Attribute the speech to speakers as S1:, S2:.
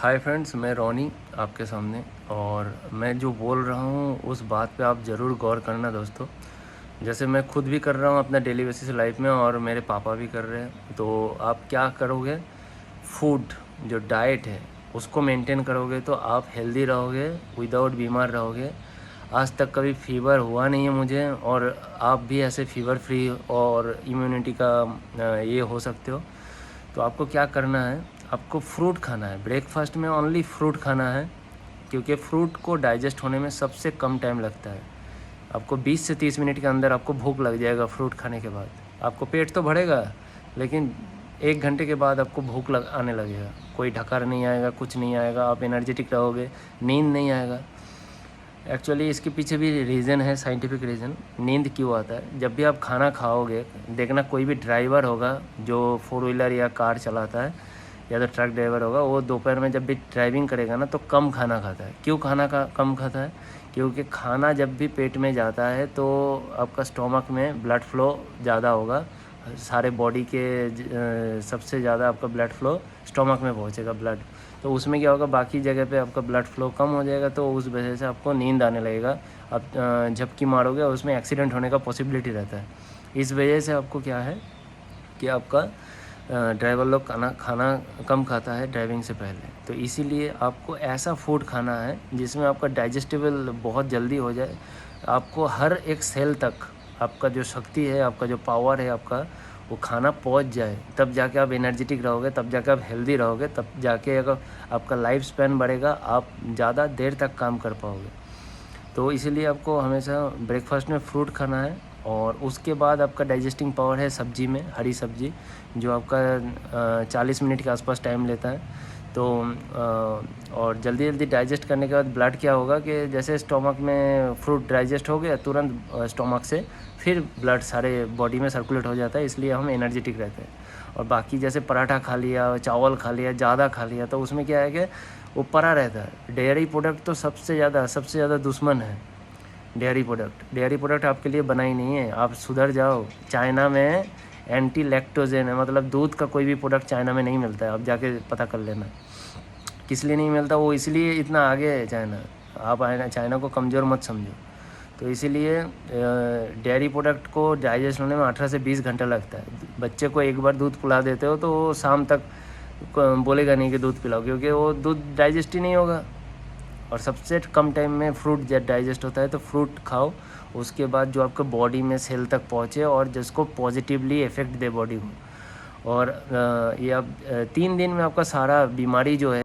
S1: Hi friends, मैं रोनी आपके सामने। और मैं जो बोल रहा हूँ उस बात पे आप ज़रूर गौर करना दोस्तों। जैसे मैं खुद भी कर रहा हूँ अपना डेली बेसिस लाइफ में, और मेरे पापा भी कर रहे हैं। तो आप क्या करोगे, फूड जो डाइट है उसको मेंटेन करोगे तो आप हेल्दी रहोगे, विदाउट बीमार रहोगे। आज तक कभी फीवर हुआ नहीं है मुझे, और आप भी ऐसे फीवर फ्री और इम्यूनिटी का ये हो सकते हो। तो आपको क्या करना है, आपको फ्रूट खाना है। ब्रेकफास्ट में ओनली फ्रूट खाना है, क्योंकि फ्रूट को डाइजेस्ट होने में सबसे कम टाइम लगता है। आपको 20 से 30 मिनट के अंदर आपको भूख लग जाएगा फ्रूट खाने के बाद। आपको पेट तो भरेगा, लेकिन 1 घंटे के बाद आपको भूख आने लगेगा। कोई ढकार नहीं आएगा, कुछ नहीं आएगा, आप एनर्जेटिक रहोगे, नींद नहीं आएगा। एक्चुअली इसके पीछे भी रीज़न है, साइंटिफिक रीज़न। नींद क्यों आता है, जब भी आप खाना खाओगे, देखना कोई भी ड्राइवर होगा जो 4 व्हीलर या कार चलाता है, या तो ट्रक ड्राइवर होगा, वो दोपहर में जब भी ड्राइविंग करेगा ना तो कम खाना खाता है। क्यों खाना का कम खाता है, क्योंकि खाना जब भी पेट में जाता है तो आपका स्टोमक में ब्लड फ्लो ज़्यादा होगा। सारे बॉडी के सबसे ज़्यादा आपका ब्लड फ्लो स्टोमक में पहुंचेगा ब्लड। तो उसमें क्या होगा, बाकी जगह पे आपका ब्लड फ्लो कम हो जाएगा, तो उस वजह से आपको नींद आने लगेगा। आप झपकी मारोगे, उसमें एक्सीडेंट होने का पॉसिबिलिटी रहता है। इस वजह से आपको क्या है कि आपका ड्राइवर लोग खाना कम खाता है ड्राइविंग से पहले। तो इसीलिए आपको ऐसा फूड खाना है जिसमें आपका डाइजेस्टिबल बहुत जल्दी हो जाए। आपको हर एक सेल तक आपका जो शक्ति है, आपका जो पावर है, आपका वो खाना पहुंच जाए, तब जाके आप एनर्जेटिक रहोगे, तब जाके आप हेल्दी रहोगे, तब जाके अगर आपका लाइफ स्पैन बढ़ेगा, आप ज़्यादा देर तक काम कर पाओगे। तो इसीलिए आपको हमेशा ब्रेकफास्ट में फ्रूट खाना है। और उसके बाद आपका डाइजेस्टिंग पावर है सब्जी में, हरी सब्जी, जो आपका 40 मिनट के आसपास टाइम लेता है। तो और जल्दी जल्दी डाइजेस्ट करने के बाद ब्लड क्या होगा कि जैसे स्टोमक में फ्रूट डाइजेस्ट हो गया, तुरंत स्टोमक से फिर ब्लड सारे बॉडी में सर्कुलेट हो जाता है, इसलिए हम एनर्जेटिक रहते हैं। और बाकी जैसे पराठा खा लिया, चावल खा लिया, ज़्यादा खा लिया, तो उसमें क्या है कि वो परा रहता है। डेयरी प्रोडक्ट तो सबसे ज़्यादा दुश्मन है। डेयरी प्रोडक्ट आपके लिए बना ही नहीं है, आप सुधर जाओ। चाइना में एंटी लैक्टोजेन है, मतलब दूध का कोई भी प्रोडक्ट चाइना में नहीं मिलता है। आप जाके पता कर लेना किस लिए नहीं मिलता। वो इसलिए इतना आगे है चाइना। आप चाइना को कमज़ोर मत समझो। तो इसीलिए डेयरी प्रोडक्ट को डाइजेस्ट होने में 18 से 20 घंटा लगता है। बच्चे को एक बार दूध पिला देते हो तो वो शाम तक बोलेगा नहीं कि दूध पिलाओ, क्योंकि वो दूध डाइजेस्ट ही नहीं होगा। और सबसे कम टाइम में फ्रूट जब डाइजेस्ट होता है, तो फ्रूट खाओ। उसके बाद जो आपके बॉडी में सेल तक पहुँचे और जिसको पॉजिटिवली इफ़ेक्ट दे बॉडी को। और ये आप 3 दिन में आपका सारा बीमारी जो है